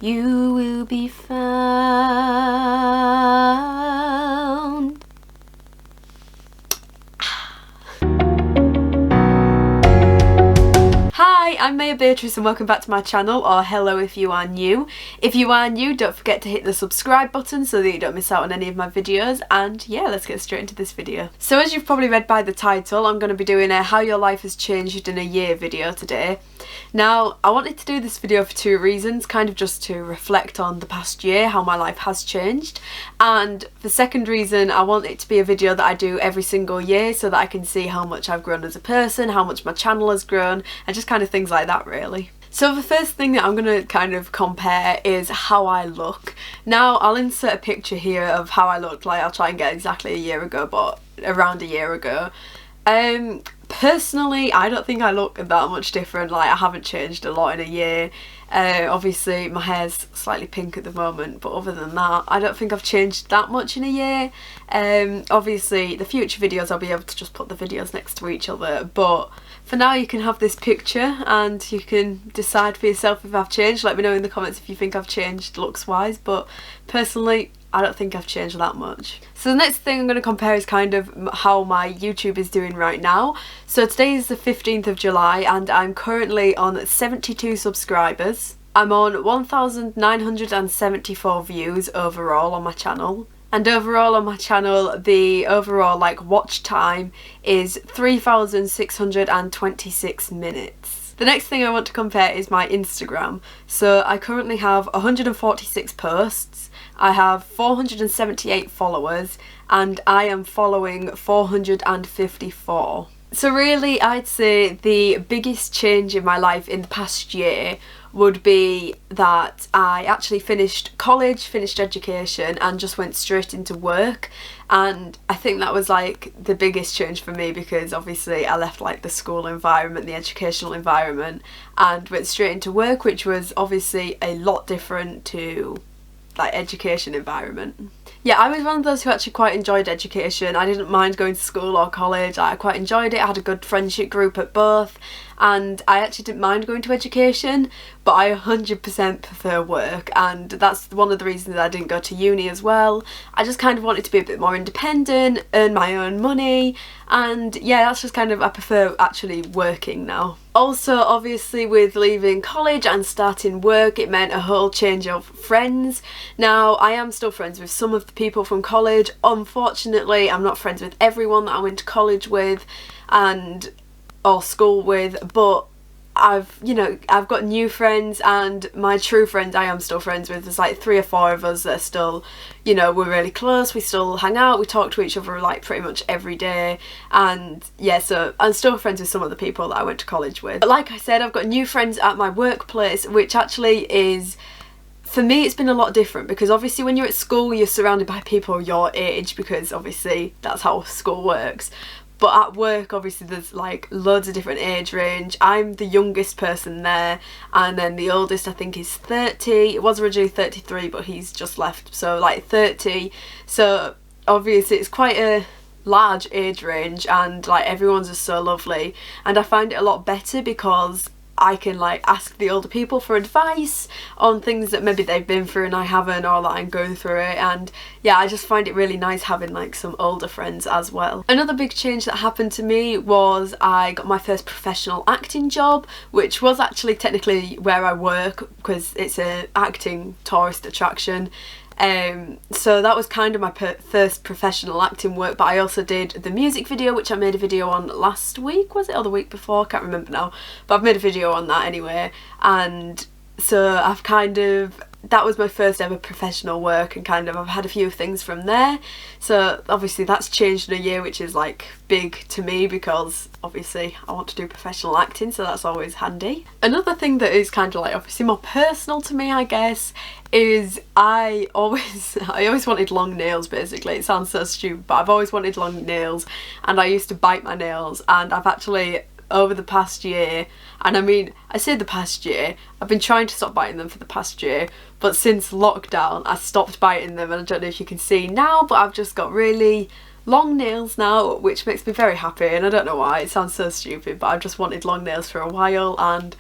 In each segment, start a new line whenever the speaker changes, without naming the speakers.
you will be found. Hi, I'm Maia Beatrice and welcome back to my channel, or hello if you are new. If you are new, don't forget to hit the subscribe button so that you don't miss out on any of my videos, and yeah, let's get straight into this video. So as you've probably read by the title, I'm going to be doing a how your life has changed in a year video today. Now, I wanted to do this video for two reasons, kind of just to reflect on the past year, how my life has changed, and the second reason, I want it to be a video that I do every single year so that I can see how much I've grown as a person, how much my channel has grown, and just kind of things like that really. So the first thing that I'm going to kind of compare is how I look. Now I'll insert a picture here of how I looked, like I'll try and get exactly a year ago, but around a year ago. Personally, I don't think I look that much different, like I haven't changed a lot in a year. Obviously my hair's slightly pink at the moment, but other than that I don't think I've changed that much in a year. Obviously the future videos I'll be able to just put the videos next to each other, but for now you can have this picture and you can decide for yourself if I've changed. Let me know in the comments if you think I've changed looks wise, but personally I don't think I've changed that much. So the next thing I'm going to compare is kind of how my YouTube is doing right now. So today is the 15th of July and I'm currently on 72 subscribers. I'm on 1,974 views overall on my channel. And overall on my channel, the overall watch time is 3,626 minutes. The next thing I want to compare is my Instagram. So I currently have 146 posts. I have 478 followers and I am following 454. So really I'd say the biggest change in my life in the past year would be that I actually finished college, finished education and just went straight into work, and I think that was like the biggest change for me because obviously I left like the school environment, the educational environment, and went straight into work, which was obviously a lot different to like education environment. Yeah, I was one of those who actually quite enjoyed education. I didn't mind going to school or college. I quite enjoyed it. I had a good friendship group at both and I actually didn't mind going to education, but I 100% prefer work, and that's one of the reasons I didn't go to uni as well. I just kind of wanted to be a bit more independent, earn my own money, and yeah, that's just kind of, I prefer actually working now. Also, obviously with leaving college and starting work, it meant a whole change of friends. Now, I am still friends with some of the people from college. Unfortunately, I'm not friends with everyone that I went to college with or school with, but I've got new friends, and my true friends I am still friends with. There's like 3 or 4 of us that are still, we're really close, we still hang out, we talk to each other like pretty much every day, and yeah, so I'm still friends with some of the people that I went to college with. But like I said, I've got new friends at my workplace, which actually is, for me it's been a lot different, because obviously when you're at school you're surrounded by people your age, because obviously that's how school works. But at work, obviously, there's like loads of different age range. I'm the youngest person there, and then the oldest I think is 30. It was originally 33, but he's just left, so like 30. So obviously it's quite a large age range, and like everyone's just so lovely. And I find it a lot better because I can like ask the older people for advice on things that maybe they've been through and I haven't, or that I'm going through it, and yeah, I just find it really nice having like some older friends as well. Another big change that happened to me was I got my first professional acting job, which was actually technically where I work because it's an acting tourist attraction. So that was kind of my first professional acting work, but I also did the music video, which I made a video on last week, was it, or the week before, I can't remember now, but I've made a video on that anyway. And so I've kind of, that was my first ever professional work, and kind of I've had a few things from there. So obviously that's changed in a year, which is like big to me because obviously I want to do professional acting, so that's always handy. Another thing that is kind of like obviously more personal to me, I guess, is I always wanted long nails. Basically, it sounds so stupid, but I've always wanted long nails, and I used to bite my nails, and I've actually over the past year, and I mean, I say the past year, I've been trying to stop biting them for the past year, but since lockdown I stopped biting them, and I don't know if you can see now, but I've just got really long nails now, which makes me very happy, and I don't know why, it sounds so stupid, but I've just wanted long nails for a while, and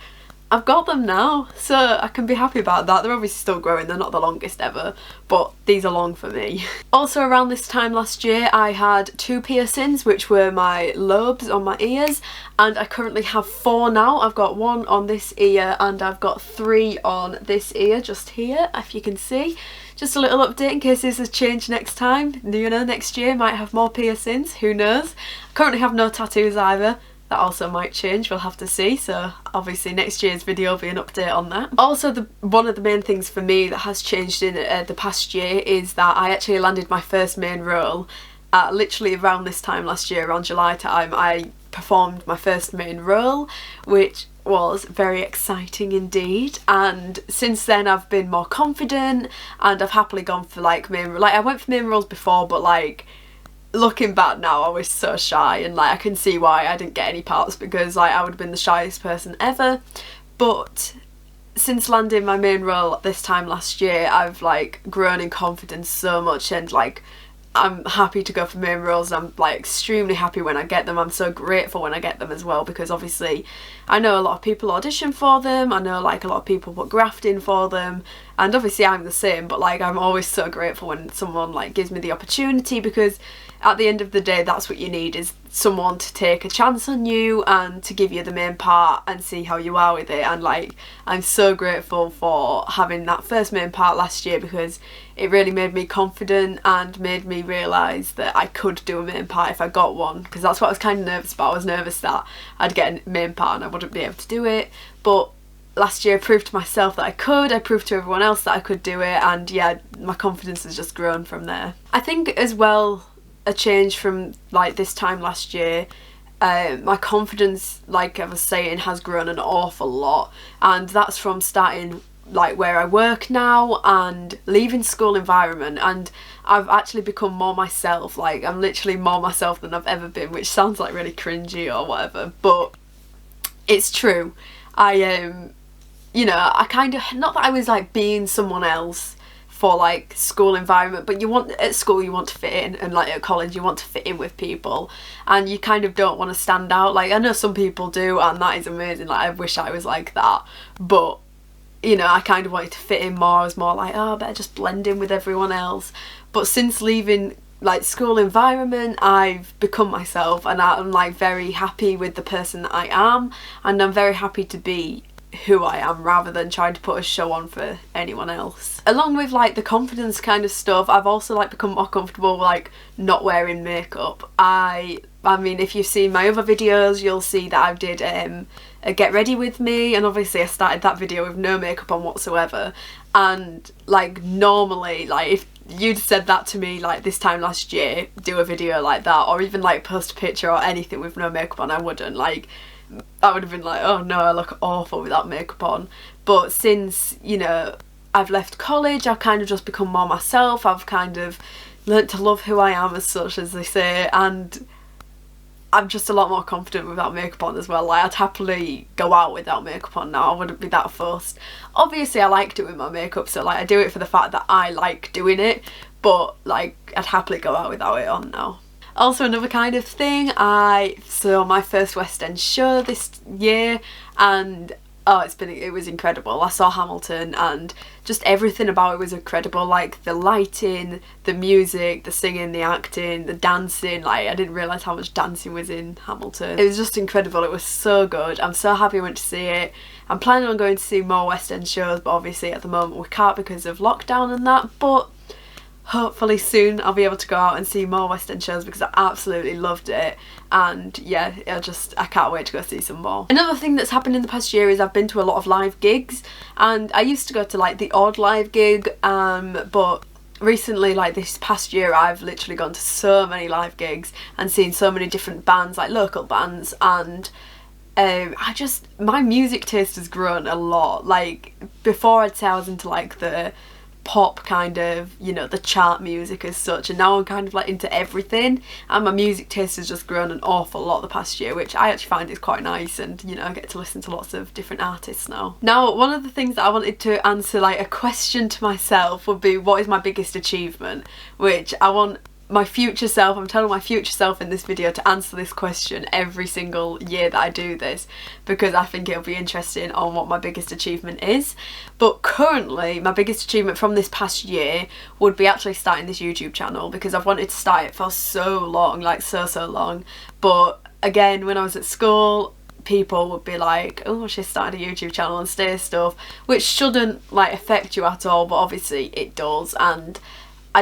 I've got them now, so I can be happy about that. They're obviously still growing, they're not the longest ever, but these are long for me. Also around this time last year I had 2 piercings, which were my lobes on my ears, and I currently have 4 now. I've got 1 on this ear and I've got 3 on this ear, just here, if you can see. Just a little update in case this has changed next time. You know, next year might have more piercings, who knows. I currently have no tattoos either. That also might change, we'll have to see, so obviously next year's video will be an update on that. Also, one of the main things for me that has changed in the past year is that I actually landed my first main role. Literally around this time last year, around July time, I performed my first main role, which was very exciting indeed, and since then I've been more confident and I've happily gone for like I went for main roles before, but like looking back now I was so shy, and like I can see why I didn't get any parts, because like I would have been the shyest person ever. But since landing my main role this time last year, I've like grown in confidence so much, and like I'm happy to go for main roles. I'm like extremely happy when I get them. I'm so grateful when I get them as well, because obviously I know a lot of people audition for them, I know like a lot of people put graft in for them, and obviously I'm the same, but like I'm always so grateful when someone like gives me the opportunity, because at the end of the day that's what you need, is someone to take a chance on you and to give you the main part and see how you are with it. And like I'm so grateful for having that first main part last year, because it really made me confident and made me realise that I could do a main part if I got one, because that's what I was kind of nervous about. I was nervous that I'd get a main part and I wouldn't be able to do it, but last year I proved to myself that I could, I proved to everyone else that I could do it, and yeah, my confidence has just grown from there. I think as well, a change from like this time last year, my confidence, like I was saying, has grown an awful lot, and that's from starting like where I work now and leaving school environment, and I've actually become more myself. Like I'm literally more myself than I've ever been, which sounds like really cringy or whatever, but it's true. You know, I kind of, not that I was like being someone else for like school environment, but at school you want to fit in, and like at college you want to fit in with people, and you kind of don't want to stand out. Like I know some people do, and that is amazing, like I wish I was like that, but you know, I kind of wanted to fit in more. I was more like, oh, I better just blend in with everyone else. But since leaving like school environment, I've become myself, and I'm like very happy with the person that I am, and I'm very happy to be who I am rather than trying to put a show on for anyone else. Along with like the confidence kind of stuff, I've also like become more comfortable like not wearing makeup. I mean, if you've seen my other videos, you'll see that I did a get ready with me, and obviously I started that video with no makeup on whatsoever, and like normally, like if you'd said that to me like this time last year, do a video like that, or even like post a picture or anything with no makeup on, I wouldn't. Like I would have been like, oh no, I look awful without makeup on. But since, you know, I've left college, I've kind of just become more myself. I've kind of learnt to love who I am, as such, as they say, and I'm just a lot more confident without makeup on as well. Like I'd happily go out without makeup on now, I wouldn't be that fussed. Obviously I like doing my makeup, so like I do it for the fact that I like doing it, but like I'd happily go out without it on now. Also, another kind of thing, I saw my first West End show this year, and oh, it was incredible. I saw Hamilton, and just everything about it was incredible. Like the lighting, the music, the singing, the acting, the dancing. Like I didn't realise how much dancing was in Hamilton. It was just incredible. It was so good. I'm so happy I went to see it. I'm planning on going to see more West End shows, but obviously at the moment we can't because of lockdown and that, but hopefully soon I'll be able to go out and see more West End shows, because I absolutely loved it, and yeah, I can't wait to go see some more. Another thing that's happened in the past year is I've been to a lot of live gigs, and I used to go to like the odd live gig, but recently, like this past year, I've literally gone to so many live gigs and seen so many different bands, like local bands, and my music taste has grown a lot. Like before I'd say I was into like the pop kind of, you know, the chart music as such, and now I'm kind of like into everything, and my music taste has just grown an awful lot the past year, which I actually find is quite nice, and you know, I get to listen to lots of different artists now. Now, one of the things that I wanted to answer, like a question to myself, would be what is my biggest achievement, which I want my future self, I'm telling my future self in this video to answer this question every single year that I do this, because I think it'll be interesting on what my biggest achievement is. But currently my biggest achievement from this past year would be actually starting this YouTube channel, because I've wanted to start it for so long, like so long. But again, when I was at school, people would be like, oh, she's started a YouTube channel and stuff, which shouldn't like affect you at all, but obviously it does. And I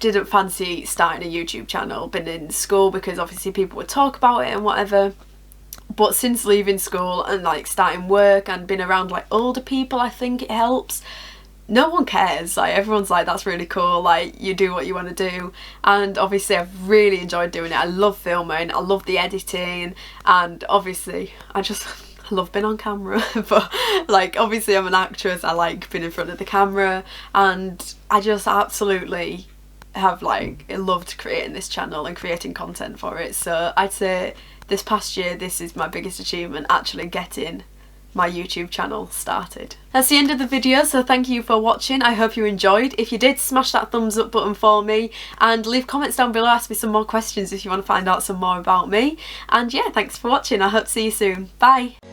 didn't fancy starting a YouTube channel been in school, because obviously people would talk about it and whatever. But since leaving school and like starting work and being around like older people, I think it helps. No one cares, like everyone's like, that's really cool, like you do what you want to do. And obviously I've really enjoyed doing it. I love filming, I love the editing, and obviously I love being on camera. But like obviously I'm an actress, I like being in front of the camera, and I just absolutely have like loved creating this channel and creating content for it. So I'd say this past year, this is my biggest achievement, actually getting my YouTube channel started. That's the end of the video, so thank you for watching. I hope you enjoyed. If you did, smash that thumbs up button for me, and leave comments down below, ask me some more questions if you want to find out some more about me. And yeah, thanks for watching. I hope to see you soon. Bye.